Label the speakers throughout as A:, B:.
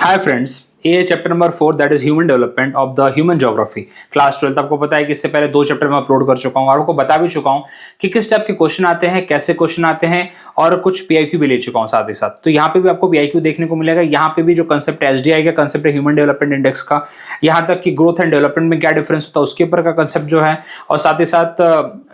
A: Hi friends, ये है chapter number 4 that is human development of the human geography class 12। आपको पता है कि इससे पहले 2 चैप्टर में अपलोड कर चुका हूं और आपको बता भी चुका हूं कि किस टाइप के क्वेश्चन आते हैं, कैसे क्वेश्चन आते हैं और कुछ पीआईक्यू भी ले चुका हूं साथ ही साथ। तो यहाँ पे भी आपको पीआईक्यू देखने को मिलेगा। यहाँ पे भी जो कंसेप्ट है एसडीआई का कंसेप्ट है, ह्यूमन डेवलपमेंट इंडेक्स का, यहाँ तक कि ग्रोथ एंड डेवलपमेंट में क्या डिफरेंस होता है उसके ऊपर का कंसेप्ट जो है, और साथ ही साथ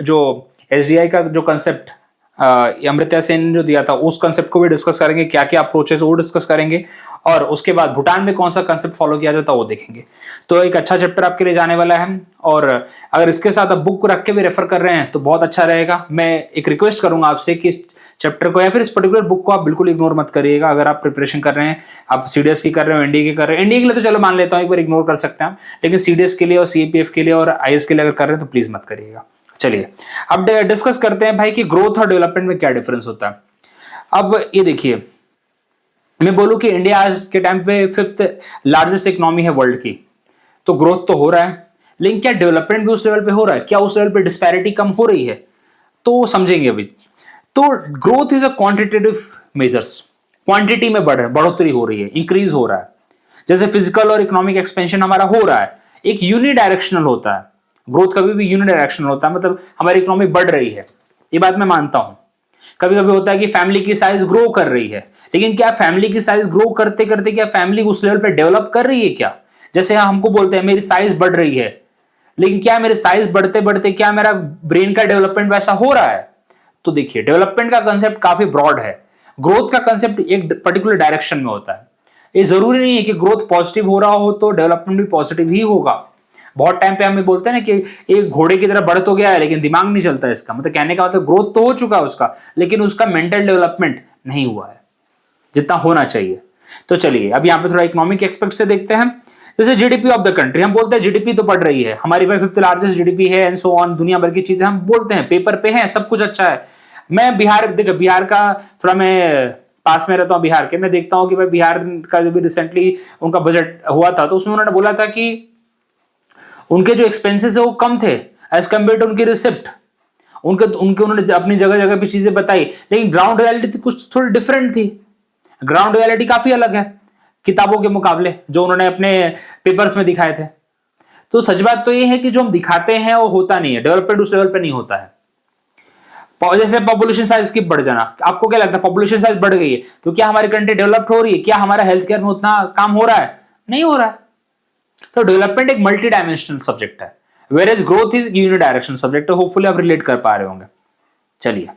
A: जो एसडीआई का जो कंसेप्ट अमृत्या सेन ने जो दिया था उस कंसेप्ट को भी डिस्कस करेंगे, क्या क्या अप्रोचेस वो डिस्कस करेंगे, और उसके बाद भूटान में कौन सा कंसेप्ट फॉलो किया जाता है वो देखेंगे। तो एक अच्छा चैप्टर आपके लिए जाने वाला है, और अगर इसके साथ आप बुक को रख के भी रेफर कर रहे हैं तो बहुत अच्छा रहेगा। मैं एक रिक्वेस्ट करूंगा आपसे कि इस चैप्टर को या फिर इस पर्टिकुलर बुक को आप बिल्कुल इग्नोर मत करिएगा। अगर आप प्रिपरेशन कर रहे हैं, आप सीडीएस की कर रहे हो, एनडीए की कर रहे हैं, एनडीए के लिए तो चलो मान लेता हूँ एक बार इग्नोर कर सकते हैं, लेकिन सीडीएस के लिए और सीएपीएफ के लिए और आईएएस के लिए अगर कर रहे हैं तो प्लीज मत करिएगा। चलिए अब डिस्कस करते हैं भाई कि ग्रोथ और डेवलपमेंट में क्या डिफरेंस होता है। अब ये देखिए, मैं बोलूं कि इंडिया आज के टाइम पे 5th लार्जेस्ट इकोनॉमी है वर्ल्ड की, तो ग्रोथ तो हो रहा है, लेकिन क्या डेवलपमेंट भी उस लेवल पे हो रहा है? क्या उस लेवल पे डिस्पैरिटी कम हो रही है? तो समझेंगे अभी। तो growth is a quantitative measures, quantity में बढ़ोतरी हो रही है, इंक्रीज हो रहा है। जैसे फिजिकल और इकोनॉमिक एक्सपेंशन हमारा हो रहा है, एक यूनिडायरेक्शनल होता है। ग्रोथ कभी भी यूनिडायरेक्शनल होता है, मतलब हमारी इकोनॉमी बढ़ रही है, ये बात मैं मानता हूं। कभी कभी होता है कि फैमिली की साइज ग्रो कर रही है, लेकिन क्या फैमिली की साइज ग्रो करते करते क्या फैमिली उस लेवल पे डेवलप कर रही है क्या? जैसे हमको बोलते हैं मेरी साइज बढ़ रही है, लेकिन क्या मेरे साइज बढ़ते बढ़ते क्या मेरा ब्रेन का डेवलपमेंट वैसा हो रहा है? तो देखिए, डेवलपमेंट का कंसेप्ट काफी ब्रॉड है, ग्रोथ का कंसेप्ट एक पर्टिकुलर डायरेक्शन में होता है। ये जरूरी नहीं है कि ग्रोथ पॉजिटिव हो रहा हो तो डेवलपमेंट भी पॉजिटिव ही होगा। बहुत टाइम पे हमें बोलते हैं ना कि एक घोड़े की तरह बढ़ तो गया है लेकिन दिमाग नहीं चलता, इसका मतलब कहने का मतलब ग्रोथ तो हो चुका है उसका, लेकिन उसका मेंटल डेवलपमेंट नहीं हुआ है जितना होना चाहिए। तो चलिए अब यहाँ पे थोड़ा इकोनॉमिक एक्सपेक्ट से देखते हैं। जैसे जीडीपी ऑफ द कंट्री, हम बोलते हैं जीडीपी तो बढ़ रही है, हमारी 5th लार्जेस्ट जीडीपी है एंड सो ऑन, दुनिया भर की चीजें हम बोलते हैं, पेपर पे है, सब कुछ अच्छा है। मैं बिहार का थोड़ा मैं पास में रहता हूँ, बिहार के, मैं देखता हूँ कि भाई बिहार का जो भी रिसेंटली उनका बजट हुआ था तो उसमें उन्होंने बोला था कि उनके जो एक्सपेंसेस है वो कम थे एज कम्पेयर टू उनकी रिसिप्ट। उन्होंने अपनी जगह जगह पे चीजें बताई, लेकिन ग्राउंड रियलिटी कुछ थोड़ी डिफरेंट थी। ग्राउंड रियलिटी काफी अलग है किताबों के मुकाबले जो उन्होंने अपने पेपर्स में दिखाए थे। तो सच बात तो ये है कि जो हम दिखाते हैं वो होता नहीं है, डेवलपमेंट उस लेवल पे नहीं होता है। जैसे पॉपुलेशन साइज की बढ़ जाना, आपको क्या लगता है पॉपुलेशन साइज बढ़ गई है तो क्या हमारी कंट्री डेवलप्ड हो रही है? क्या हमारा हेल्थ केयर में उतना काम हो रहा है? नहीं हो रहा है। तो डेवलपमेंट एक मल्टी डायमेंशनल सब्जेक्ट है, whereas growth is unidirectional subject है। होपफुली आप रिलेट कर पा रहे होंगे। चलिए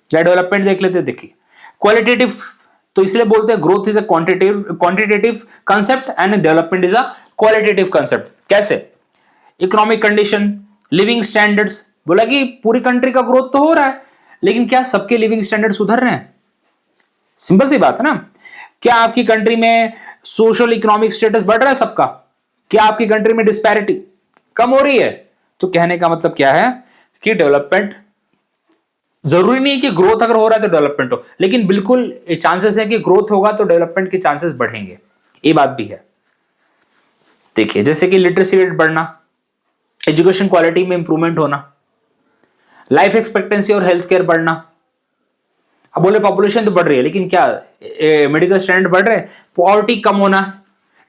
A: या डेवलपमेंट देख लेते हैं। देखिए क्वालिटेटिव, तो इसलिए बोलते हैं growth is a quantitative concept and development is a qualitative concept. कैसे? इकोनॉमिक कंडीशन, लिविंग स्टैंडर्ड्स, बोला कि पूरी कंट्री का ग्रोथ तो हो रहा है, लेकिन क्या सबके लिविंग स्टैंडर्ड सुधर रहे हैं? सिंपल सी बात है ना। क्या आपकी कंट्री में सोशल इकोनॉमिक स्टेटस बढ़ रहा है सबका? क्या आपकी कंट्री में डिस्पैरिटी कम हो रही है? तो कहने का मतलब क्या है कि डेवलपमेंट, जरूरी नहीं कि ग्रोथ अगर हो रहा है तो डेवलपमेंट हो, लेकिन बिल्कुल चांसेस है कि ग्रोथ होगा तो डेवलपमेंट के चांसेस बढ़ेंगे, ये बात भी है। देखिए जैसे कि लिटरेसी रेट बढ़ना, एजुकेशन क्वालिटी में इंप्रूवमेंट होना, लाइफ एक्सपेक्टेंसी और हेल्थ केयर बढ़ना। अब बोले पॉपुलेशन तो बढ़ रही है, लेकिन क्या मेडिकल स्टैंडर्ड बढ़ रहे हैं? पॉवर्टी कम होना,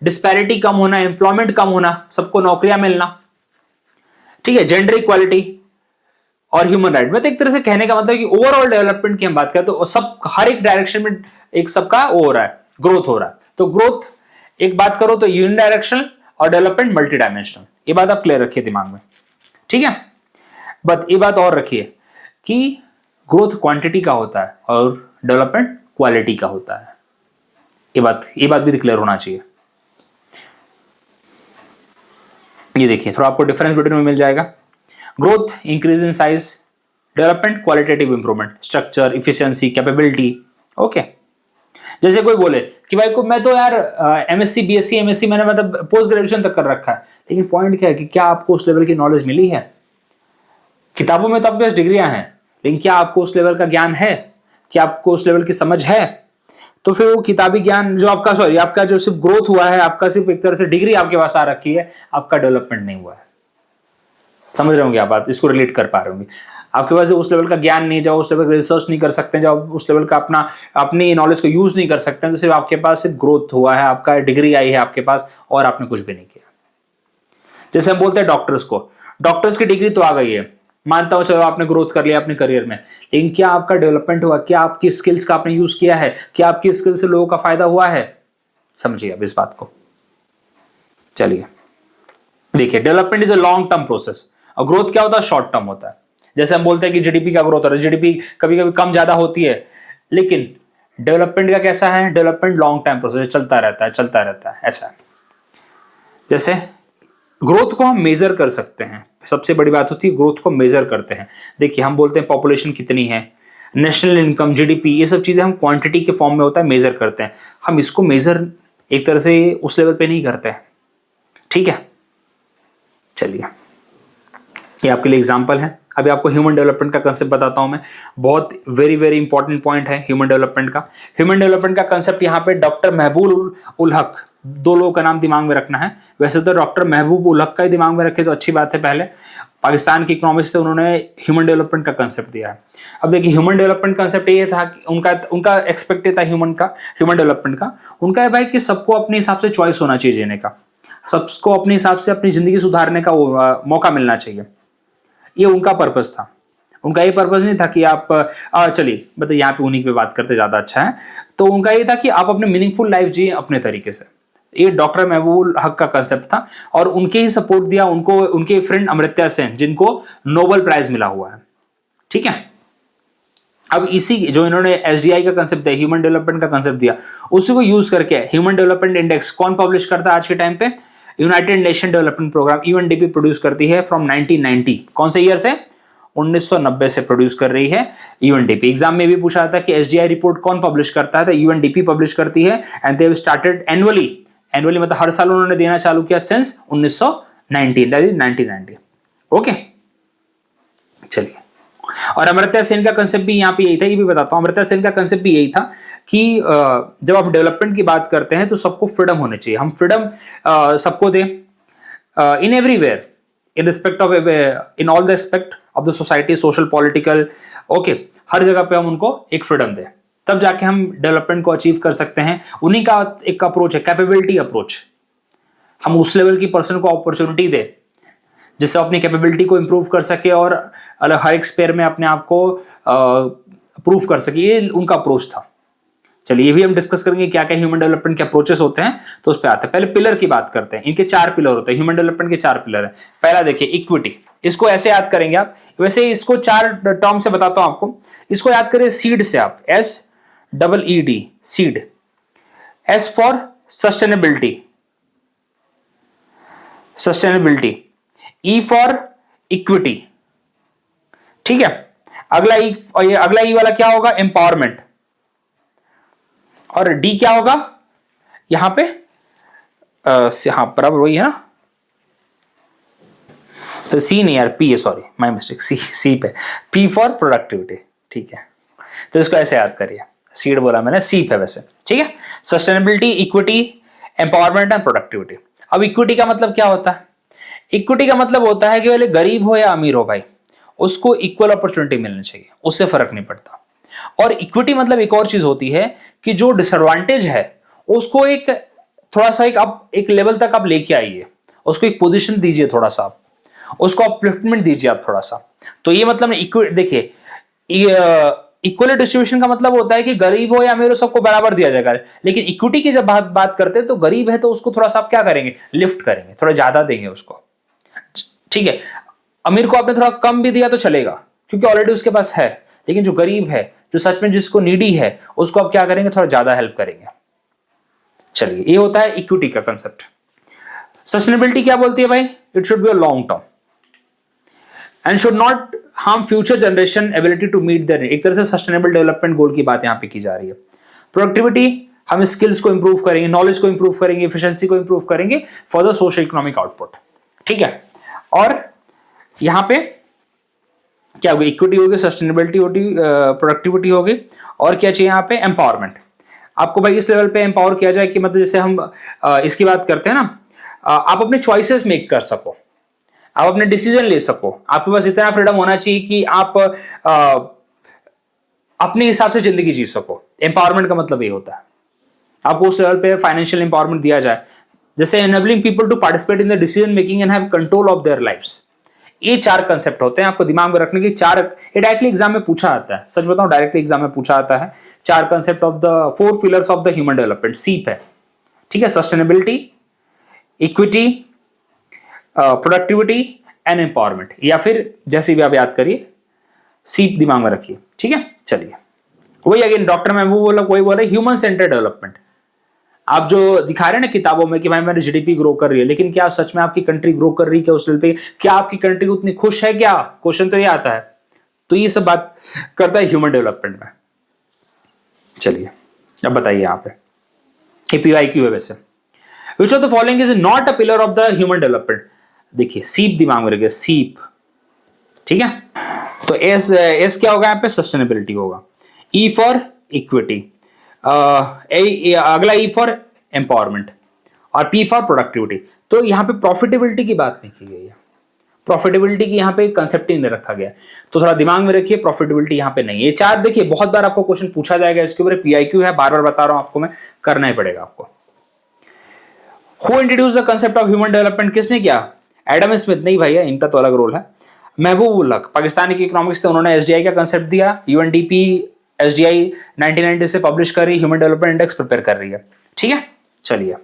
A: डिस्पैरिटी कम होना, एम्प्लॉयमेंट कम होना, सबको नौकरियां मिलना, ठीक है, जेंडर इक्वालिटी और ह्यूमन राइट। मतलब एक तरह से कहने का मतलब कि ओवरऑल डेवलपमेंट की हम बात करें तो सब हर एक डायरेक्शन में एक सबका वो हो रहा है, ग्रोथ हो रहा है। तो ग्रोथ एक बात करो तो यूनिडायरेक्शनल और डेवलपमेंट मल्टी डायमेंशनल, ये बात आप क्लियर रखिए दिमाग में, ठीक है। बट ये बात और रखिए कि ग्रोथ क्वांटिटी का होता है और डेवलपमेंट क्वालिटी का होता है। ये बात भी क्लियर होना चाहिए। ये देखिए थोड़ा आपको डिफरेंस बिटवीन में मिल जाएगा। Growth increase in size, development qualitative improvement, structure, efficiency, capability. Okay, जैसे कोई बोले कि भाई को मैं तो यार एमएससी बीएससी एमएससी मैंने मतलब पोस्ट ग्रेजुएशन तक कर रखा है, लेकिन पॉइंट क्या है कि क्या आपको उस लेवल की नॉलेज मिली है? किताबों में तो आपके पास डिग्रियां हैं, लेकिन क्या आपको उस लेवल का ज्ञान है? क्या आपको उस लेवल की समझ है? तो फिर वो किताबी ज्ञान जो आपका जो सिर्फ ग्रोथ हुआ है, आपका सिर्फ एक तरह से डिग्री आपके पास आ रखी है, आपका डेवलपमेंट नहीं हुआ है। समझ रहे होंगे आप बात, इसको रिलेट कर पा रहे होंगे। आपके पास उस लेवल का ज्ञान नहीं, जब उस लेवल का रिसर्च नहीं कर सकते, जब उस लेवल का अपनी नॉलेज को यूज नहीं कर सकते, तो सिर्फ आपके पास सिर्फ ग्रोथ हुआ है, आपका डिग्री आई है आपके पास और आपने कुछ भी नहीं किया। जैसे हम बोलते हैं डॉक्टर्स की डिग्री तो आ गई है, मानता हूं चलो आपने ग्रोथ कर लिया अपने करियर में, लेकिन क्या आपका डेवलपमेंट हुआ? क्या आपकी स्किल्स का आपने यूज किया है? क्या आपकी स्किल्स से लोगों का फायदा हुआ है? समझिए अब इस बात को। चलिए देखिए, development is a long term process और ग्रोथ क्या होता है? शॉर्ट टर्म होता है। जैसे हम बोलते हैं कि जीडीपी का ग्रोथ हो रहा है, जीडीपी कभी कभी कम ज्यादा होती है, लेकिन डेवलपमेंट का कैसा है? डेवलपमेंट लॉन्ग टर्म प्रोसेस, चलता रहता है ऐसा है। जैसे ग्रोथ को हम मेजर कर सकते हैं, सबसे बड़ी बात होती है ग्रोथ को मेजर करते हैं। देखिए हम बोलते हैं पॉपुलेशन कितनी है, नेशनल इनकम, जीडीपी, ये सब चीजें हम क्वांटिटी के फॉर्म में होता है, मेजर करते हैं। हम इसको मेजर एक तरह से उस लेवल पे नहीं करते हैं, ठीक है। चलिए ये आपके लिए एग्जांपल है। अभी आपको ह्यूमन डेवलपमेंट का कंसेप्ट बताता हूं मैं, बहुत वेरी वेरी इंपॉर्टेंट पॉइंट है ह्यूमन डेवलपमेंट का। ह्यूमन डेवलपमेंट का कंसेप्ट यहाँ पे डॉक्टर महबूब उल हक, दो लोगों का नाम दिमाग में रखना है। वैसे तो डॉक्टर महबूब उल हक का ही दिमाग में रखे तो अच्छी बात है, पहले पाकिस्तान के इकोनॉमिस्ट थे, उन्होंने ह्यूमन डेवलपमेंट का कंसेप्ट दिया है। अब देखिए ह्यूमन डेवलपमेंट कंसेप्ट ये था कि उनका एक्सपेक्ट था ह्यूमन डेवलपमेंट का, उनका है भाई कि सबको अपने हिसाब से चॉइस होना चाहिए जीने का, सबको अपने हिसाब से अपनी जिंदगी सुधारने का मौका मिलना चाहिए। ये उनका पर्पस था। उनका ये पर्पस नहीं था कि आप चलिए मतलब यहाँ पे उन्हीं पे बात करते ज्यादा अच्छा है। तो उनका ये था कि आप अपने मीनिंगफुल लाइफ जिए अपने तरीके से। ये डॉक्टर महबूब हक का कंसेप्ट था और उनके ही सपोर्ट दिया उनको उनके फ्रेंड अमर्त्य सेन, जिनको नोबेल प्राइज मिला हुआ है, ठीक है। अब इसी जो इन्होंने एसडीआई का कंसेप्ट दिया, ह्यूमन डेवलपमेंट का कंसेप्ट दिया, उसी को यूज करके ह्यूमन डेवलपमेंट इंडेक्स कौन पब्लिश करता है आज के टाइम पे? United Nation Development Programme UNDP produce करती है फ्रॉम 1990। कौन से ईयर से? 1990 से प्रोड्यूस कर रही है यूएनडीपी। एग्जाम में भी पूछा था कि एसडीआई रिपोर्ट कौन पब्लिश करता है, तो यूएनडीपी पब्लिश करती है। And they have started annually मतलब हर साल उन्होंने देना चालू किया सिंस 1990। ओके चलिए, और अमर्त्य सेन का कंसेप्ट भी यहाँ पे यही था, ये भी बताता हूँ। अमर्त्य सेन का कंसेप्ट भी यही था कि जब आप डेवलपमेंट की बात करते हैं तो सबको फ्रीडम होनी चाहिए, हम फ्रीडम सबको दें in everywhere, in respect of in all the aspect of the society, social, political, okay, हर जगह पे हम उनको एक फ्रीडम दें, तब जाके हम डेवलपमेंट को अचीव कर सकते हैं। उन्हीं का एक अप्रोच है कैपेबिलिटी अप्रोच। हम उस लेवल की पर्सन को अपॉर्चुनिटी दें जिससे अपनी कैपेबिलिटी को इंप्रूव कर सके और अलग हर एक स्पेयर में अपने आप को प्रूव कर सके, ये उनका अप्रोच था। चलिए ये भी हम डिस्कस करेंगे क्या क्या ह्यूमन डेवलपमेंट के अप्रोचेस होते हैं, तो उस पर आते हैं। पहले पिलर की बात करते हैं। इनके 4 पिलर होते हैं, ह्यूमन डेवलपमेंट के 4 पिलर है। पहला देखिए इक्विटी, इसको ऐसे याद करेंगे आप, वैसे इसको 4 टर्म से बताता हूं आपको। इसको याद करिए सीड से आप, SEED, seed. S for sustainability, E for equity, ठीक है। अगला ई वाला क्या होगा? एम्पावरमेंट। और डी क्या होगा यहां पे? यहां बराबर वही है ना, तो सी नहीं यार, पी है, सॉरी माय मिस्टेक, सी पे, पी फॉर प्रोडक्टिविटी, ठीक है। तो इसको ऐसे याद करिए, सीड बोला मैंने, सी पे वैसे, ठीक है। Sustainability, equity, empowerment and productivity. अब इक्विटी का मतलब क्या होता है? इक्विटी का मतलब होता है कि भले गरीब हो या अमीर हो भाई, उसको इक्वल अपॉर्चुनिटी मिलनी चाहिए, उससे फर्क नहीं पड़ता। और इक्विटी मतलब एक और चीज होती है कि जो डिसएडवांटेज है उसको एक थोड़ा सा एक लेवल तक आप लेके आइए, उसको एक पोजीशन दीजिए, थोड़ा सा आप उसको अपलिफ्टमेंट दीजिए आप थोड़ा सा। तो ये मतलब देखिए इक्वल डिस्ट्रीब्यूशन का मतलब होता है कि गरीब हो या अमीर हो सबको बराबर दिया जाएगा। लेकिन इक्विटी की जब बात करते हैं तो गरीब है तो उसको थोड़ा सा आप क्या करेंगे? लिफ्ट करेंगे, थोड़ा ज्यादा देंगे उसको, ठीक है। अमीर को आपने थोड़ा कम भी दिया तो चलेगा क्योंकि ऑलरेडी उसके पास है, लेकिन जो गरीब है, जो सच में जिसको नीडी है, उसको आप क्या करेंगे? थोड़ा ज्यादा हेल्प करेंगे। चलिए ये होता है इक्विटी का कंसेप्ट। सस्टेनेबिलिटी क्या बोलती है भाई? It should be a long term and should not harm future generation ability to meet their need. एक तरह से सस्टेनेबल डेवलपमेंट गोल की बात यहां पे की जा रही है। प्रोडक्टिविटी, हम स्किल्स को इंप्रूव करेंगे, नॉलेज को इंप्रूव करेंगे, एफिशिएंसी को इंप्रूव करेंगे for the social economic output, ठीक है। और यहां पे क्या होगी? इक्विटी होगी, सस्टेनेबिलिटी होगी, प्रोडक्टिविटी होगी, और क्या चाहिए यहाँ पे? एम्पावरमेंट। आपको भाई इस लेवल पे एम्पावर किया जाए कि मतलब जैसे हम इसकी बात करते हैं ना, आप अपने चॉइसेस मेक कर सको। आप अपने डिसीजन ले सको, आपके पास इतना फ्रीडम होना चाहिए कि आप अपने हिसाब से जिंदगी जी सको। एम्पावरमेंट का मतलब ये होता है, आपको उस लेवल पे फाइनेंशियल एम्पावरमेंट दिया जाए, जैसे enabling people to participate in the decision making and have control of their lives. ये 4 कंसेप्ट होते हैं, आपको दिमाग में रखने की 4, ये डायरेक्टली एग्जाम में पूछा आता है, सच बताऊं डायरेक्टली एग्जाम में पूछा आता है। 4 concept of the 4 pillars of the human development, सीप है, ठीक है, sustainability, equity, productivity and empowerment, या फिर जैसे भी आप याद करिए, सीप दिमाग में रखिए, ठीक है। चलिए, वही अगेन डॉक्टर महबूब बोला, कोई बोल रहे ह्यूमन सेंटर्ड डेवलपमेंट। आप जो दिखा रहे हैं ना किताबों में कि भाई मेरी जीडीपी ग्रो कर रही है, लेकिन क्या सच में आपकी कंट्री ग्रो कर रही है क्या उस लेवल पे? क्या आपकी कंट्री उतनी खुश है क्या? क्वेश्चन तो ये आता है। तो ये सब बात करता है ह्यूमन डेवलपमेंट में। चलिए अब बताइए यहाँ पे APIQ है वैसे, विच of the following is not a pillar of the human development. देखिए सीप दिमाग में रखिए, सीप, ठीक है। तो एस क्या होगा यहाँ पे? सस्टेनेबिलिटी होगा। ई फॉर इक्विटी, अगला ई फॉर एम्पावरमेंट, और पी फॉर प्रोडक्टिविटी। तो यहाँ पे प्रॉफिटेबिलिटी की बात नहीं की गई है, प्रॉफिटेबिलिटी की यहाँ पे कंसेप्ट ही नहीं रखा गया, तो थोड़ा दिमाग में रखिए, प्रॉफिटेबिलिटी यहाँ पे नहीं है। ये 4 देखिए बहुत बार आपको क्वेश्चन पूछा जाएगा, इसके ऊपर PIQ है, बार बार बता रहा हूं आपको मैं, करना ही पड़ेगा आपको। Who introduce the concept of human development, किसने किया? एडम स्मिथ नहीं भैया, इनका तो अलग रोल है। महबूब उल हक पाकिस्तानी के इकोनॉमिक्स थे, उन्होंने SDI का कंसेप्ट दिया। UNDP SDI 1990 से पब्लिश कर रही, ह्यूमन डेवलपमेंट इंडेक्स प्रिपेयर कर रही है, ठीक है। चलिए,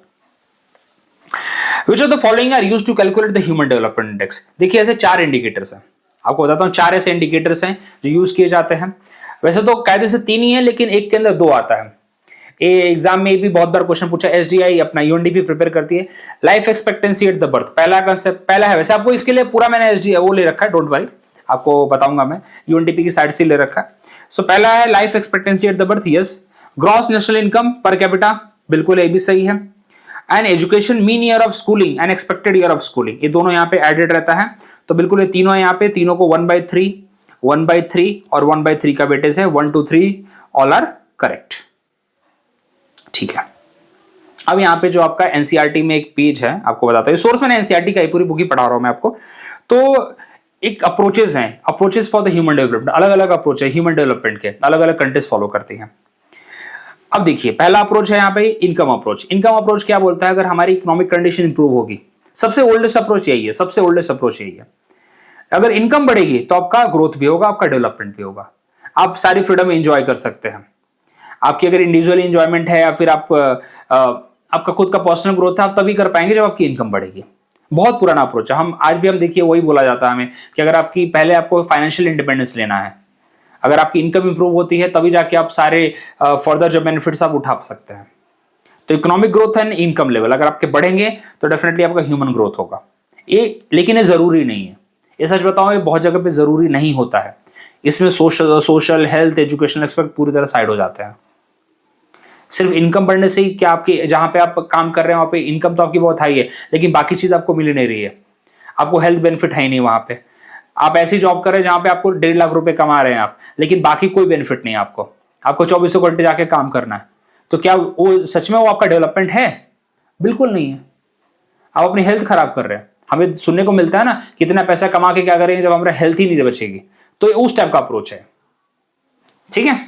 A: Which of the following are used to calculate the human development index? देखिए ऐसे 4 इंडिकेटर्स हैं, आपको बताता हूँ 4 ऐसे इंडिकेटर्स हैं जो यूज किए जाते हैं। वैसे तो कायदे से 3 ही है, लेकिन एक के अंदर 2 आता है। ये एग्जाम में भी बहुत बार क्वेश्चन पूछा, SDI अपना UNDP प्रिपेयर करती है। Life expectancy at the birth पहला कंसेप्ट, पहला है वैसे, आपको इसके लिए पूरा मैंने SDI वो ले रखा है, डोंट वरी, आपको बताऊंगा मैं, UNDP की साइड से ले रखा है। सो पहला है life expectancy at the birth, yes. Gross national income per capita, बिल्कुल ये भी सही है। And education mean year of schooling and expected year of schooling, ये दोनों यहाँ पे एडेड रहता है, तो बिल्कुल ये तीनों यहाँ पे, तीनों को 1/3 1/3 और 1/3 का वेटेज है, 1 2 3 ऑल आर करेक्ट, ठीक है। अब यहाँ पे जो आपका NCERT में एक पेज है, आपको बताता हूँ, सोर्स मैंने NCERT का पूरी बुक ही पढ़ा रहा हूँ मैं आपको। तो एक अप्रोचेस हैं, approaches for the human development, अलग अलग अप्रोच है ह्यूमन डेवलपमेंट के, अलग अलग कंट्रीज फॉलो करती हैं। अब देखिए पहला अप्रोच है यहाँ पे इनकम अप्रोच। इनकम अप्रोच क्या बोलता है? अगर हमारी इकोनॉमिक कंडीशन इंप्रूव होगी, सबसे ओल्डेस्ट अप्रोच यही है, सबसे ओल्डेस्ट अप्रोच यही है। अगर इनकम बढ़ेगी तो आपका ग्रोथ भी होगा, आपका डेवलपमेंट भी होगा, आप सारी फ्रीडम एंजॉय कर सकते हैं। आपकी अगर इंडिविजुअल एंजॉयमेंट है या फिर आप आपका खुद का पर्सनल ग्रोथ है, आप तभी कर पाएंगे जब आपकी इनकम बढ़ेगी। बहुत पुराना अप्रोच है, हम आज भी हम देखिए वही बोला जाता है हमें कि अगर आपकी पहले आपको फाइनेंशियल इंडिपेंडेंस लेना है, अगर आपकी इनकम इंप्रूव होती है तभी जाके आप सारे फर्दर जो बेनिफिट्स आप उठा सकते हैं। तो economic growth and income level अगर आपके बढ़ेंगे तो डेफिनेटली आपका ह्यूमन ग्रोथ होगा। ये लेकिन ये जरूरी नहीं है, ये सच बताऊं ये बहुत जगह पे जरूरी नहीं होता है। इसमें सोशल हेल्थ एजुकेशनल एस्पेक्ट पूरी तरह साइड हो जाते हैं। सिर्फ इनकम बढ़ने से ही क्या आपके जहां पे आप काम कर रहे हैं वहां पे इनकम तो आपकी बहुत हाई है, लेकिन बाकी चीज आपको मिल नहीं रही है, आपको हेल्थ बेनिफिट है ही नहीं वहां पे। आप ऐसी जॉब कर रहे हैं जहां पे आपको 1.5 लाख रुपए कमा रहे हैं आप, लेकिन बाकी कोई बेनिफिट नहीं है आपको, आपको 24 घंटे जाके काम करना है। तो क्या वो सच में वो आपका डेवलपमेंट है? बिल्कुल नहीं है, आप अपनी हेल्थ खराब कर रहे हैं। हमें सुनने को मिलता है ना, कितना पैसा कमा के क्या करेंगे जब हमारा हेल्थ ही नहीं बचेगी। तो उस टाइप का अप्रोच है, ठीक है।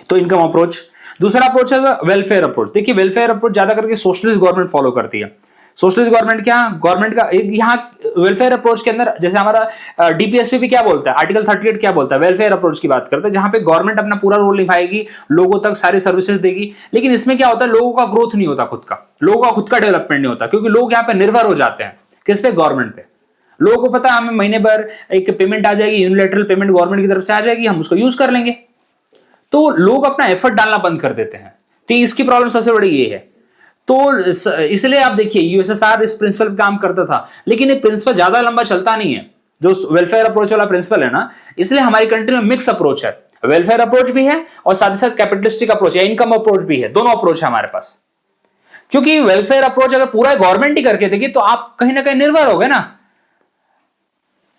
A: तो इनकम अप्रोच। दूसरा अप्रोच है वेलफेयर अप्रोच। देखिए वेलफेयर अप्रोच ज्यादा करके सोशलिस्ट गवर्नमेंट फॉलो करती है। सोशलिस्ट गवर्नमेंट क्या, गवर्नमेंट का यहाँ वेलफेयर अप्रोच के अंदर जैसे हमारा डीपीएसपी भी क्या बोलता है, आर्टिकल 38 क्या बोलता है, वेलफेयर अप्रोच की बात करता है, जहां पे गवर्नमेंट अपना पूरा रोल निभाएगी, लोगों तक सारी सर्विसेज देगी। लेकिन इसमें क्या होता है, लोगों का ग्रोथ नहीं होता, खुद का लोगों का खुद का डेवलपमेंट नहीं होता, क्योंकि लोग यहाँ पे निर्भर हो जाते हैं किस पे, गवर्नमेंट पे। लोगों को पता है हमें महीने भर एक पेमेंट आ जाएगी, यूनिलैटरल पेमेंट गवर्नमेंट की तरफ से आ जाएगी, हम उसको यूज कर लेंगे। तो लोग अपना एफर्ट डालना बंद कर देते हैं। तो इसकी प्रॉब्लम सबसे बड़ी ये है। तो इसलिए आप देखिए यूएसएसआर इस प्रिंसिपल पे काम करता था, लेकिन ये प्रिंसिपल ज्यादा लंबा चलता नहीं है, जो वेलफेयर अप्रोच वाला प्रिंसिपल है ना। इसलिए हमारी कंट्री में मिक्स अप्रोच है, वेलफेयर अप्रोच भी है और साथ ही साथ कैपिटलिस्टिक अप्रोच या इनकम अप्रोच भी है, दोनों अप्रोच है हमारे पास। क्योंकि वेलफेयर अप्रोच अगर पूरा गवर्नमेंट ही करके देगी तो आप कहीं ना कहीं निर्भर हो गए ना।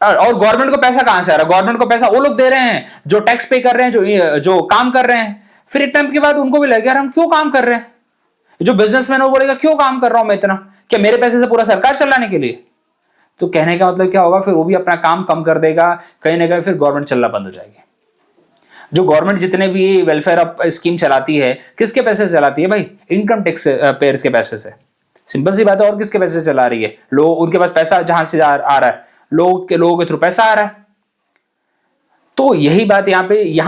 A: और गवर्नमेंट को पैसा कहां से आ रहा है? गवर्नमेंट को पैसा वो लोग दे रहे हैं जो टैक्स पे कर रहे हैं, जो काम कर रहे हैं। फिर एक टाइम के बाद उनको भी लगे यार हम क्यों काम कर रहे हैं। जो बिजनेसमैन वो बोलेगा क्यों काम कर रहा हूं मैं इतना, क्या मेरे पैसे से पूरा सरकार चलाने के लिए? तो कहने का मतलब क्या होगा, फिर वो भी अपना काम कम कर देगा, कहीं ना कहीं फिर गवर्नमेंट चलना बंद हो जाएगी। जो गवर्नमेंट जितने भी वेलफेयर स्कीम चलाती है, किसके पैसे से चलाती है भाई? इनकम टैक्स पेयर्स के पैसे से। सिंपल सी बात है, और किसके पैसे से चला रही है? लोग, उनके पास पैसा जहां से आ रहा है, लोगों के थ्रू पैसा आ रहा है। तो यही बात यहाँ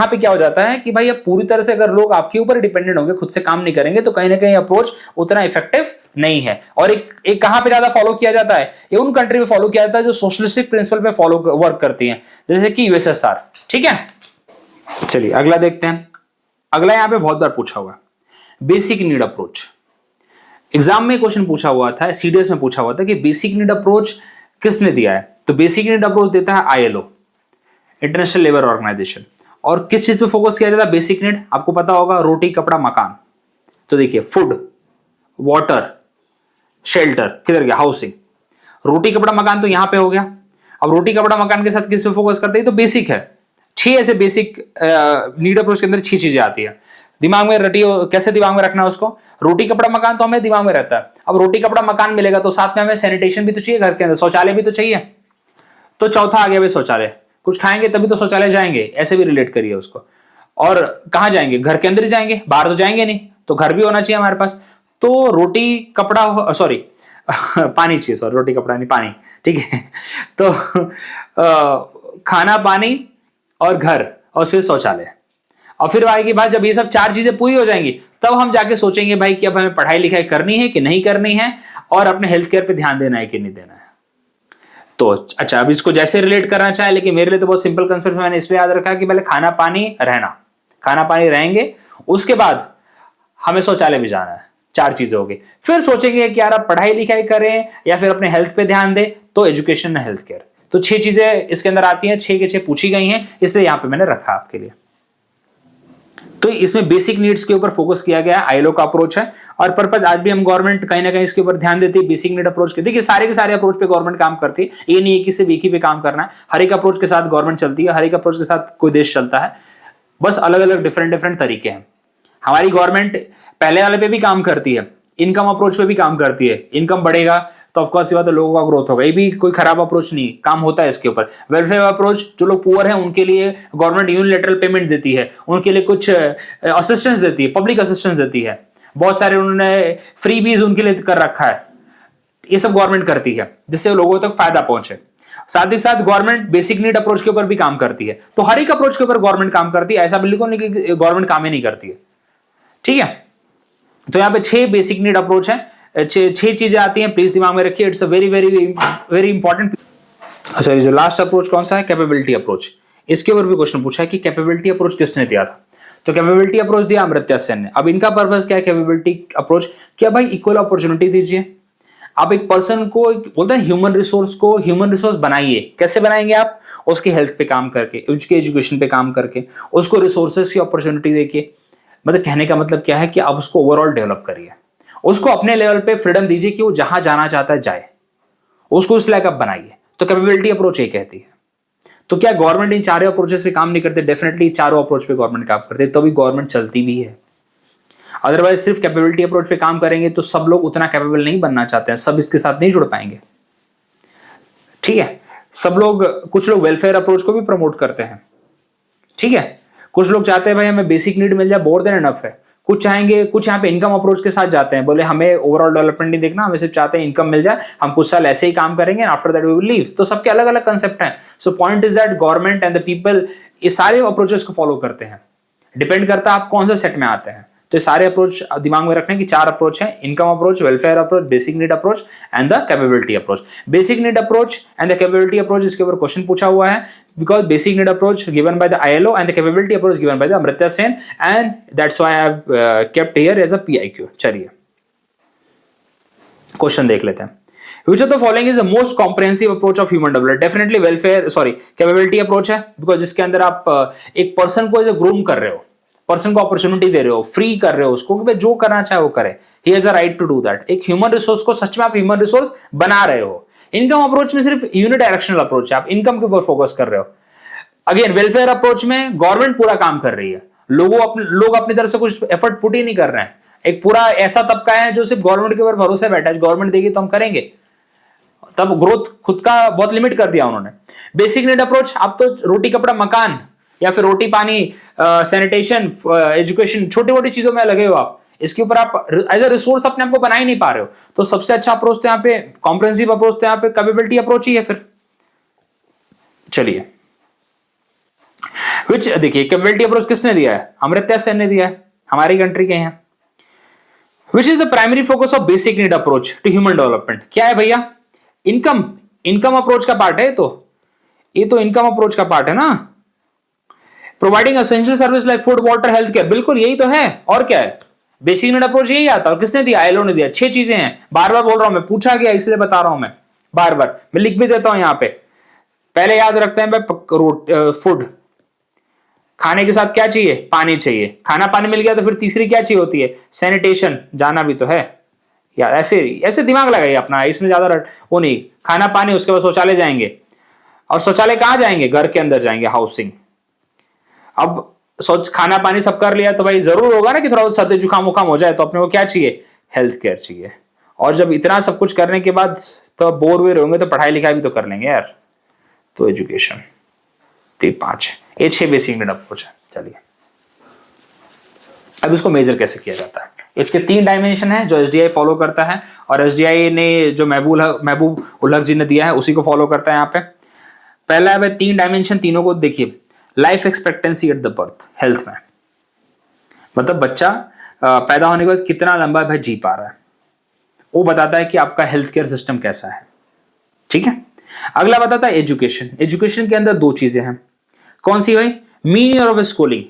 A: पे क्या हो जाता है कि भाई अब पूरी तरह से अगर लोग आपके ऊपर डिपेंडेंट होंगे, खुद से काम नहीं करेंगे, तो कहीं ना कहीं अप्रोच उतना इफेक्टिव नहीं है। और एक कहां पे ज्यादा फॉलो किया जाता है? ये उन कंट्री में फॉलो किया जाता है जो सोशलिस्टिक प्रिंसिपल पे फॉलो वर्क करती हैं, जैसे कि यूएसएसआर। ठीक है, चलिए अगला देखते हैं। अगला यहाँ पे बहुत बार पूछा हुआ, बेसिक नीड अप्रोच। एग्जाम में क्वेश्चन पूछा हुआ था, सीडीएस में पूछा हुआ था कि बेसिक नीड अप्रोच किसने दिया है? तो बेसिक नीड अप्रोच देता है आईएलओ, इंटरनेशनल लेबर ऑर्गेनाइजेशन। और किस चीज पे फोकस किया जाता है बेसिक नीड? आपको पता होगा, रोटी कपड़ा मकान। तो देखिए, फूड, वाटर, शेल्टर, किधर गया? हाउसिंग। रोटी कपड़ा मकान तो यहां पे हो गया। अब रोटी कपड़ा मकान के साथ किस पे फोकस करते हैं? तो बेसिक है। 6 ऐसे बेसिक नीड अप्रोच के अंदर 6 चीजें आती है। दिमाग में रटिए, कैसे दिमाग में रखना है उसको? रोटी कपड़ा मकान तो हमें दिमाग में रहता है। अब रोटी कपड़ा मकान मिलेगा तो साथ में हमें सैनिटेशन भी तो चाहिए, घर के अंदर शौचालय भी तो चाहिए। तो चौथा आ गया भाई शौचालय। कुछ खाएंगे तभी तो शौचालय जाएंगे, ऐसे भी रिलेट करिए उसको। और कहां जाएंगे? घर के अंदर ही जाएंगे, बाहर तो जाएंगे नहीं, तो घर भी होना चाहिए हमारे पास। तो रोटी कपड़ा, सॉरी पानी चाहिए, सॉरी रोटी कपड़ा नहीं, पानी। ठीक है तो खाना, पानी और घर, और फिर शौचालय। और फिर आएगी बात, जब ये सब 4 चीजें पूरी हो जाएंगी तब हम जाके सोचेंगे भाई कि अब हमें पढ़ाई लिखाई करनी है कि नहीं करनी है, और अपने हेल्थ केयर पे ध्यान देना है कि नहीं देना है। तो अच्छा, अब इसको जैसे रिलेट करना चाहे, लेकिन मेरे लिए तो बहुत सिंपल कंसेप्ट मैंने इसलिए याद रखा कि पहले खाना पानी रहना, खाना पानी रहेंगे, उसके बाद हमें शौचालय भी जाना है। 4 चीजें हो गई। फिर सोचेंगे कि यार अब पढ़ाई लिखाई करें या फिर अपने हेल्थ पे ध्यान दें, तो एजुकेशन, हेल्थ केयर। तो 6 चीजें इसके अंदर आती हैं, 6 के 6 पूछी गई हैं, इसलिए यहां पे मैंने रखा आपके लिए। तो इसमें बेसिक नीड्स के ऊपर फोकस किया गया है, आईएलओ का अप्रोच है। और पर्पज आज भी हम गवर्नमेंट कहीं ना कहीं इसके ऊपर ध्यान देती है, बेसिक नीड अप्रोच के। देखिए सारे के सारे अप्रोच पे गवर्नमेंट काम करती है, ये नहीं है कि सिर्फ एक ही पे काम करना है। हर एक अप्रोच के साथ गवर्नमेंट चलती है, हर एक अप्रोच के साथ कोई देश चलता है, बस अलग अलग डिफरेंट तरीके हैं। हमारी गवर्नमेंट पहले वाले पे भी काम करती है, इनकम अप्रोच पे भी काम करती है। इनकम बढ़ेगा तो ऑफकोर्स ये बात है, लोगों का ग्रोथ होगा, ये भी कोई खराब अप्रोच नहीं, काम होता है इसके ऊपर। वेलफेयर अप्रोच, जो लोग पुअर हैं उनके लिए गवर्नमेंट यूनिलैटरल पेमेंट देती है, उनके लिए कुछ असिस्टेंस देती है, पब्लिक असिस्टेंस देती है, बहुत सारे उन्होंने फ्री बीज उनके लिए कर रखा है। ये सब गवर्नमेंट करती है जिससे लोगों तक फायदा पहुंचे। साथ ही साथ गवर्नमेंट बेसिक नीड अप्रोच के ऊपर भी काम करती है। तो हर एक अप्रोच के ऊपर गवर्नमेंट काम करती है, ऐसा बिल्कुल नहीं कि गवर्नमेंट काम ही नहीं करती है। ठीक है, तो यहाँ पे 6 बेसिक नीड अप्रोच है, 6 चीजें आती हैं, प्लीज दिमाग में रखिए। It's a very very very important. अच्छा, ये जो लास्ट अप्रोच कौन सा है? Capability approach. इसके ऊपर भी क्वेश्चन पूछा है कि कैपेबिलिटी अप्रोच किसने दिया था? तो कैपेबिलिटी अप्रोच दिया अमर्त्य सेन ने। अब इनका पर्पस क्या है? कैपेबिलिटी अप्रोच क्या भाई, इक्वल अपॉर्चुनिटी दीजिए। आप एक पर्सन को, बोलते हैं ह्यूमन रिसोर्स को ह्यूमन रिसोर्स बनाइए। कैसे बनाएंगे आप? उसकी हेल्थ पे काम करके, उसके एजुकेशन पे काम करके, उसको रिसोर्सेस की अपॉर्चुनिटी देके। मतलब कहने का मतलब क्या है कि आप उसको ओवरऑल डेवलप करिए, उसको अपने लेवल पे फ्रीडम दीजिए कि वो जहां जाना चाहता है जाए, उसको उस लायक आप बनाइए। तो कैपेबिलिटी अप्रोच ये कहती है। तो क्या गवर्नमेंट इन चारों अप्रोचेस पे काम नहीं करते? डेफिनेटली चारों अप्रोच पे गवर्नमेंट काम करते, तो भी गवर्नमेंट चलती भी है। अदरवाइज सिर्फ कैपेबिलिटी अप्रोच पे काम करेंगे तो सब लोग उतना कैपेबल नहीं बनना चाहते हैं, सब इसके साथ नहीं जुड़ पाएंगे। ठीक है, सब लोग, कुछ लोग वेलफेयर अप्रोच को भी प्रमोट करते हैं। ठीक है, कुछ लोग चाहते हैं भाई हमें बेसिक नीड मिल जाए, मोर देन इनफ है। कुछ चाहेंगे, कुछ यहाँ पे इनकम अप्रोच के साथ जाते हैं, बोले हमें ओवरऑल डेवलपमेंट नहीं देखना, हमें सिर्फ चाहते हैं इनकम मिल जाए, हम कुछ साल ऐसे ही काम करेंगे, after that we will leave. तो सबके अलग अलग कंसेप्ट हैं। So point is that government and the people ये सारे अप्रोचेस को फॉलो करते हैं। डिपेंड करता है आप कौन सा सेट में आते हैं। तो ये सारे अप्रोच दिमाग में रखने की 4 अप्रोच हैं, income approach, welfare approach, basic need approach and the capability approach. Basic need approach and the capability approach, इसके ऊपर क्वेश्चन पूछा हुआ है, because basic need approach given by the ILO and the capability approach given by the Amartya Sen, and that's why I have kept here as a PIQ. चलिए question देख लेते हैं। Which of the following is the most comprehensive approach of human development? Definitely welfare, sorry, capability approach है, because जिसके अंदर आप एक person को ग्रूम कर रहे हो, पर्सन को अपॉर्चुनिटी दे रहे हो, फ्री कर रहे हो उसको कि भाई जो करना चाहे वो करे, he has a right to do that. एक ह्यूमन रिसोर्स को सच में आप ह्यूमन रिसोर्स बना रहे हो। इनकम अप्रोच में सिर्फ यूनिडायरेक्शनल अप्रोच है, आप इनकम के ऊपर फोकस कर रहे हो। अगेन वेलफेयर अप्रोच में गवर्नमेंट पूरा काम कर रही है, लोग अपनी तरफ से कुछ एफर्ट पुट ही नहीं कर रहे हैं। एक पूरा ऐसा तबका है जो सिर्फ गवर्नमेंट के ऊपर भरोसे बैठा है, गवर्नमेंट देगी तो हम करेंगे। तब ग्रोथ खुद का बहुत लिमिट कर दिया उन्होंने। बेसिक नीड अप्रोच, आप तो रोटी कपड़ा मकान या फिर रोटी पानी, सैनिटेशन, एजुकेशन, छोटी मोटी चीजों में लगे हो आप, इसके ऊपर आप एज अ रिसोर्स अपने आप को बना ही नहीं पा रहे हो, तो सबसे अच्छा अप्रोच तो यहाँ पे कॉम्प्रिहेंसिव अप्रोच, तो यहाँ पे कैपेबिलिटी अप्रोच ही है फिर। चलिए विच, देखिए कैपेबिलिटी अप्रोच किसने दिया है? अमर्त्य सेन ने दिया है, हमारी कंट्री के हैं। Which is the primary focus of basic need approach to human development? क्या है भैया? इनकम, इनकम अप्रोच का पार्ट है ये तो इनकम अप्रोच का पार्ट है ना। Providing essential service like food, water, health care, बिल्कुल यही तो है, और क्या है? बेसिक नीड अप्रोच यही आता है। और किसने दिया? आईएलओ ने दिया। 6 चीजें हैं, बार बार बोल रहा हूं मैं, पूछा गया इसलिए बता रहा हूं मैं, बार बार मैं लिख भी देता हूं यहां पे। पहले याद रखते हैं फूड, खाने के साथ क्या चाहिए? पानी चाहिए। खाना पानी मिल गया तो फिर तीसरी क्या चाहिए होती है? सैनिटेशन, जाना भी तो है यार। ऐसे ऐसे दिमाग लगाइए अपना, इसमें ज्यादा वो नहीं। खाना पानी, उसके बाद शौचालय जाएंगे, और शौचालय कहां जाएंगे? घर के अंदर जाएंगे, हाउसिंग। अब खाना पानी सब कर लिया तो भाई जरूर होगा ना कि थोड़ा सर्दी जुकाम वुकाम हो जाए, तो अपने को क्या चाहिए? हेल्थ केयर चाहिए। और जब इतना सब कुछ करने के बाद तो बोर हुए होंगे, तो पढ़ाई लिखाई भी तो कर लेंगे यार, तो एजुकेशन। 5 ये 6 बेसिक नीड अप्रोच है। चलिए अब इसको मेजर कैसे किया जाता है? इसके 3 डायमेंशन है जो एसडीआई फॉलो करता है, और एसडीआई ने जो महबूब उल हक जी ने दिया है उसी को फॉलो करता है यहाँ पे। पहला है 3 डायमेंशन, तीनों को देखिए। Life expectancy at the birth, health में, मतलब बच्चा पैदा होने के बाद कितना लंबा भाई जी पा रहा है, वो बताता है कि आपका हेल्थ केयर सिस्टम कैसा है। ठीक है। अगला बताता है एजुकेशन। एजुकेशन के अंदर 2 चीजें हैं, कौन सी भाई? मीन ईयर ऑफ स्कूलिंग,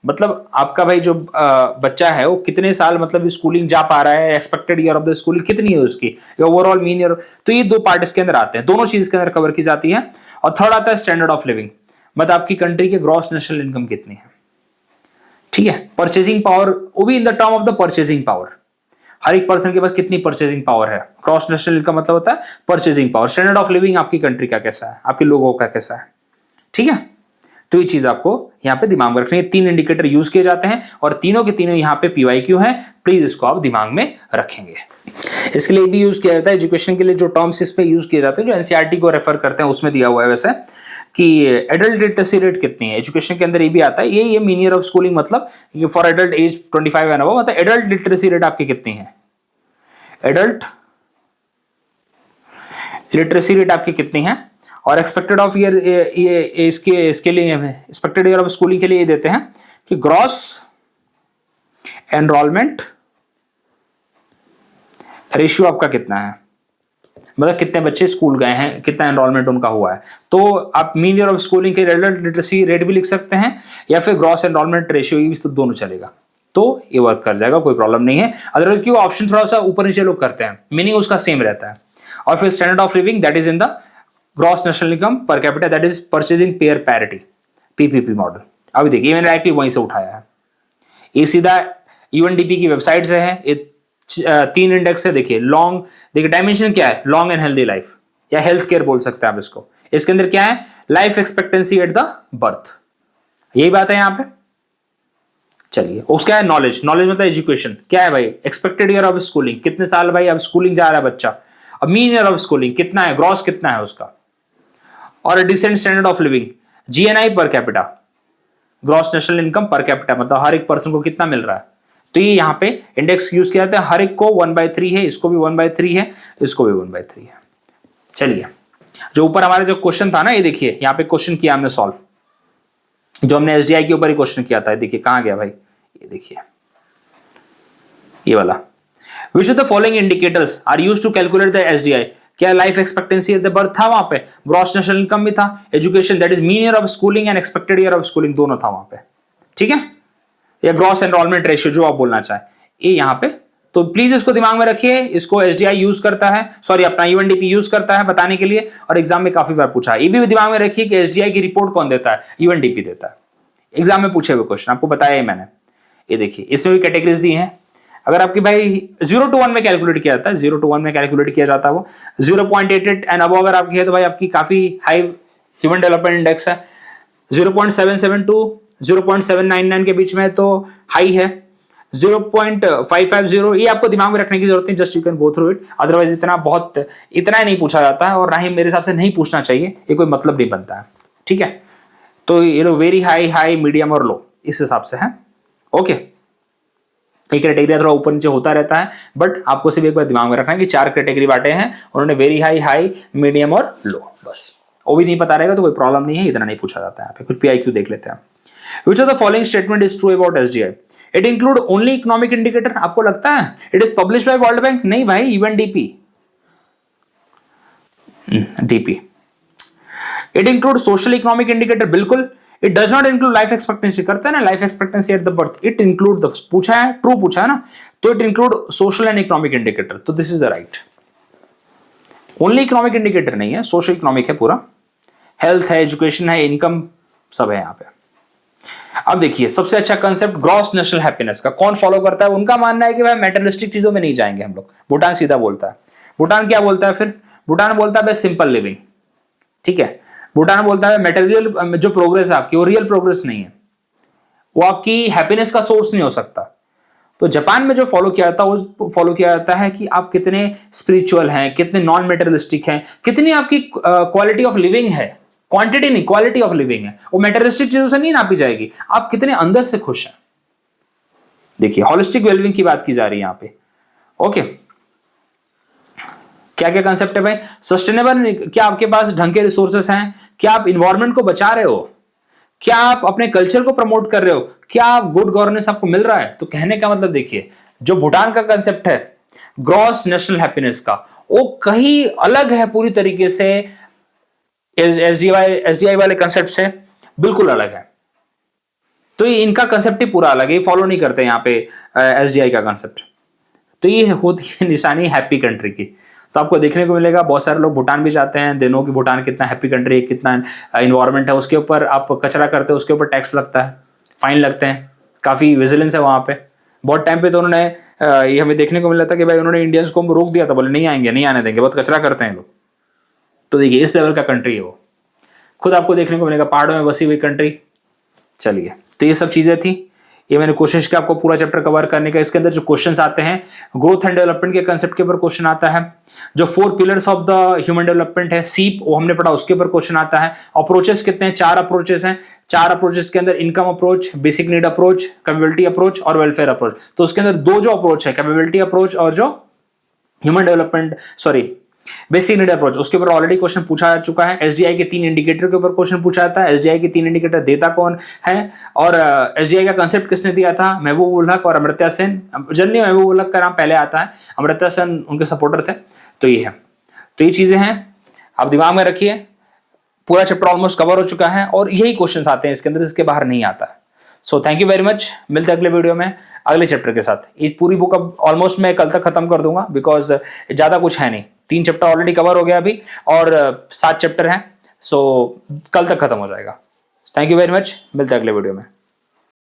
A: मतलब आपका भाई जो बच्चा है वो कितने साल मतलब स्कूलिंग जा पा रहा है, expected year of the schooling कितनी है उसकी, ओवरऑल मीन ईयर। तो ये 2 पार्ट इसके अंदर आते हैं, दोनों चीज इसके अंदर कवर की जाती है। और थर्ड आता है स्टैंडर्ड ऑफ लिविंग, मतलब आपकी कंट्री के ग्रॉस नेशनल इनकम कितनी है। ठीक है। परचेजिंग पावर, वो भी in the term of the purchasing power, हर एक पर्सन के पास कितनी परचेजिंग पावर है। ग्रॉस नेशनल इनकम मतलब होता है purchasing power. Standard of living, आपकी कंट्री का कैसा है, आपके लोगों का कैसा है। ठीक है। तो ये चीज आपको यहाँ पे दिमाग में रखनी है। 3 इंडिकेटर यूज किए जाते हैं और तीनों के तीनों यहाँ पे पीवाईक्यू है, प्लीज इसको आप दिमाग में रखेंगे। इसके लिए भी यूज किया जाता है, एजुकेशन के लिए जो टर्म्स इस पे यूज किए जाते हैं, जो एनसीईआरटी को रेफर करते हैं उसमें दिया हुआ है वैसे, कि एडल्ट लिटरेसी रेट कितनी है। एजुकेशन के अंदर ये भी आता है, ये मीन ईयर ऑफ स्कूलिंग, मतलब for adult age 25 and above, मतलब एडल्ट लिटरेसी रेट आपकी कितनी है, एडल्ट लिटरेसी रेट आपकी कितनी है। और एक्सपेक्टेड ऑफ ईयर, ये इसके लिए एक्सपेक्टेड ईयर ऑफ स्कूलिंग के लिए ये देते हैं कि ग्रॉस एनरोलमेंट रेशियो आपका कितना है, मतलब कितने बच्चे स्कूल गए हैं, कितना एनरोलमेंट उनका हुआ है। तो आप मीन ईयर ऑफ स्कूलिंग के एडल्ट लिटरेसी रेट भी लिख सकते हैं, या फिर ग्रॉस एनरोलमेंट रेशियो, ये भी तो दोनों चलेगा, तो ये वर्क कर जाएगा, कोई प्रॉब्लम नहीं है। अदरवाइज क्यों ऑप्शन थोड़ा सा ऊपर नीचे लोग करते हैं, मीनिंग उसका सेम रहता है। और फिर standard of living, that is in the gross national income per capita, that is purchasing pair parity, PPP model. अभी देखिए मैंने डायरेक्टली वहीं से उठाया है, ये सीधा यूएनडीपी की वेबसाइट से है। ये 3 इंडेक्स है, देखिए लॉन्ग, देखिए डायमेंशन क्या है, लॉन्ग एंड हेल्दी लाइफ, या हेल्थ केयर बोल सकते हैं आप इसको। इसके अंदर क्या है, life expectancy at the birth, यही बात है यहाँ पे। चलिए उसका है नॉलेज, नॉलेज मतलब एजुकेशन, क्या है भाई, एक्सपेक्टेड ईयर ऑफ स्कूलिंग, कितने साल भाई अब स्कूलिंग जा रहा है बच्चा। अब मीन ईयर ऑफ स्कूलिंग कितना है, ग्रॉस कितना है उसका। और decent standard of living, GNI per capita, gross national income per capita, मतलब हर एक पर्सन को कितना मिल रहा है। तो ये यहाँ पे इंडेक्स यूज किया जाता है, हर एक को 1/3 है, इसको भी 1/3 है, इसको भी 1/3 है। चलिए जो ऊपर हमारा जो क्वेश्चन था ना, ये देखिए यहाँ पे क्वेश्चन किया हमने सॉल्व, जो हमने एसडीआई के ऊपर ही क्वेश्चन किया था। देखिए कहां गया भाई, ये देखिए ये वाला, which of the following indicators are used to calculate the SDI. क्या life expectancy at the birth था वहां पे, ग्रॉस नेशनल इनकम भी था, education that is mean year of schooling and expected year of schooling दोनों था वहां पे। ठीक है, या ग्रॉस एनरोलमेंट रेशियो जो आप बोलना चाहें, ये यहाँ पे। तो प्लीज इसको दिमाग में रखिए, इसको एसडीआई यूज करता है, सॉरी अपना यूएनडीपी यूज करता है बताने के लिए, और एग्जाम में काफी बार पूछा है। ये भी दिमाग में रखिए कि एसडीआई की रिपोर्ट कौन देता है, यूएनडीपी देता है। एग्जाम में पूछे हुए क्वेश्चन आपको बताया ही मैंने। ये देखिए इसमें भी कैटेगरीज दी हैं। अगर आपकी भाई 0 to 1 में कैलकुलेट किया जाता है, 0 to 1 में कैलकुलेट किया जाता है वो 0.88 एंड अब अगर आपकी है तो भाई आपकी काफी हाई ह्यूमन डेवलपमेंट इंडेक्स है। 0.772 0.799 के बीच में तो हाई है। 0.550, ये आपको दिमाग में रखने की जरूरत नहीं, just you can go through it. Otherwise इतना ही नहीं पूछा जाता है, और ना ही मेरे हिसाब से नहीं पूछना चाहिए, ये कोई मतलब नहीं बनता है, ठीक है। तो ये लो वेरी हाई, हाई, मीडियम और लो, इस हिसाब से है। ओके, ये क्राइटेरिया थोड़ा ऊपर नीचे होता रहता है, बट आपको सिर्फ एक बार दिमाग में रखना है कि 4 कैटेगरी बांटे हैं उन्होंने, वेरी हाई, हाई, मीडियम और लो, बस। वो भी नहीं पता रहेगा तो कोई प्रॉब्लम नहीं है, इतना नहीं पूछा जाता है। यहाँ पे कुछ PIQ देख लेते हैं। Which of the following statement is true about SGI? It include only economic indicator? आपको लगता है it is published by World Bank? नहीं भाई, even DP. It include social economic indicator? बिल्कुल। It does not include life expectancy, करता है ना life expectancy at the birth, it include the, पूछा है, true पूछा है ना, तो it include social and economic indicator, तो this is the right. Only economic indicator नहीं है, social economic है पूरा, health है, education है, income सब है यहाँ पे। अब देखिए सबसे अच्छा कंसेप्ट ग्रॉस नेशनल हैप्पीनेस का कौन फॉलो करता है? उनका मानना है कि भाई मेटेरियलिस्टिक चीजों में नहीं जाएंगे हम लोग। भूटान सीधा बोलता है। भूटान क्या बोलता है फिर? भूटान बोलता है भाई सिंपल लिविंग, ठीक है। भूटान बोलता है मेटेरियल जो प्रोग्रेस है आपकी, वो रियल प्रोग्रेस नहीं है, वो आपकी हैप्पीनेस का सोर्स नहीं हो सकता। तो जापान में जो फॉलो किया जाता है वो फॉलो किया जाता है कि आप कितने स्पिरिचुअल हैं, कितने नॉन मेटेरियलिस्टिक हैं, कितनी आपकी क्वालिटी ऑफ लिविंग है, क्वांटिटी नहीं क्वालिटी ऑफ लिविंग है। वो मेटेरियलिस्टिक चीजों से नहीं नापी जाएगी, आप कितने अंदर से खुश हैं। देखिए होलिस्टिक वेलबिंग की बात की जा रही है यहां पे। ओके, क्या क्या कंसेप्ट है भाई? सस्टेनेबल, क्या आपके पास ढंग के रिसोर्सेस हैं? क्या आप इन्वायरमेंट को बचा रहे हो? क्या आप अपने कल्चर को प्रमोट कर रहे हो? क्या आप गुड गवर्नेंस आपको मिल रहा है? तो कहने का मतलब देखिए, जो भूटान का कंसेप्ट है ग्रॉस नेशनल हैप्पीनेस का, वो कहीं अलग है पूरी तरीके से एसडीआई वाले कंसेप्ट से, बिल्कुल अलग है। तो ये इनका कंसेप्ट ही पूरा अलग है, ये फॉलो नहीं करते यहाँ पे एसडीआई का कंसेप्ट। तो ये होती है निशानी हैप्पी कंट्री की। तो आपको देखने को मिलेगा बहुत सारे लोग भूटान भी जाते हैं, दिनों की भूटान कितना हैप्पी कंट्री है, कितना इन्वायरमेंट है, उसके ऊपर आप कचरा करते हो उसके ऊपर टैक्स लगता है, फाइन लगते हैं, काफी विजिलेंस है वहां पे। बहुत टाइम पे तो उन्होंने ये हमें देखने को मिला था कि भाई उन्होंने इंडियंस को रोक दिया था, बोले नहीं आएंगे, नहीं आने देंगे, बहुत कचरा करते हैं लोग। तो देखिए इस लेवल का कंट्री है वो, खुद आपको देखने को मिलेगा, पहाड़ों में बसी हुई कंट्री। चलिए, तो ये सब चीजें थी, ये मैंने कोशिश की आपको पूरा चैप्टर कवर करने का। इसके अंदर जो क्वेश्चंस आते हैं, ग्रोथ एंड डेवलपमेंट के कंसेप्ट के ऊपर क्वेश्चन आता है। जो 4 pillars of the human development है, सीप, वो हमने पढ़ा, उसके ऊपर क्वेश्चन आता है। अप्रोचेस कितने हैं? 4 अप्रोचेस हैं। 4 अप्रोचेस के अंदर income approach, basic need approach, capability approach और वेलफेयर अप्रोच। तो उसके अंदर 2 जो अप्रोच है, कैपेबिलिटी अप्रोच और जो human development basic need approach, उसके ऊपर ऑलरेडी क्वेश्चन पूछा जा चुका है। एसडीआई के 3 इंडिकेटर के ऊपर क्वेश्चन पूछा जाता है। एसडीआई के 3 इंडिकेटर देता कौन है, और एसडीआई का कंसेप्ट किसने दिया था? महबूब उल हक और अमर्त्य सेन। जनरली महबूब उल हक का नाम पहले आता है, अमर्त्य सेन उनके सपोर्टर थे। तो ये है, तो ये चीजें हैं, आप दिमाग में रखिए। पूरा चैप्टर ऑलमोस्ट कवर हो चुका है और यही क्वेश्चन आते हैं इसके अंदर, इसके बाहर नहीं आता है। So thank you very much, मिलते हैं अगले वीडियो में अगले चैप्टर के साथ। ये पूरी बुक अब ऑलमोस्ट मैं कल तक खत्म कर दूंगा, बिकॉज ज्यादा कुछ है नहीं, 3 चैप्टर ऑलरेडी कवर हो गया अभी और 7 चैप्टर हैं। सो कल तक खत्म हो जाएगा। थैंक यू वेरी मच, मिलते हैं अगले वीडियो में।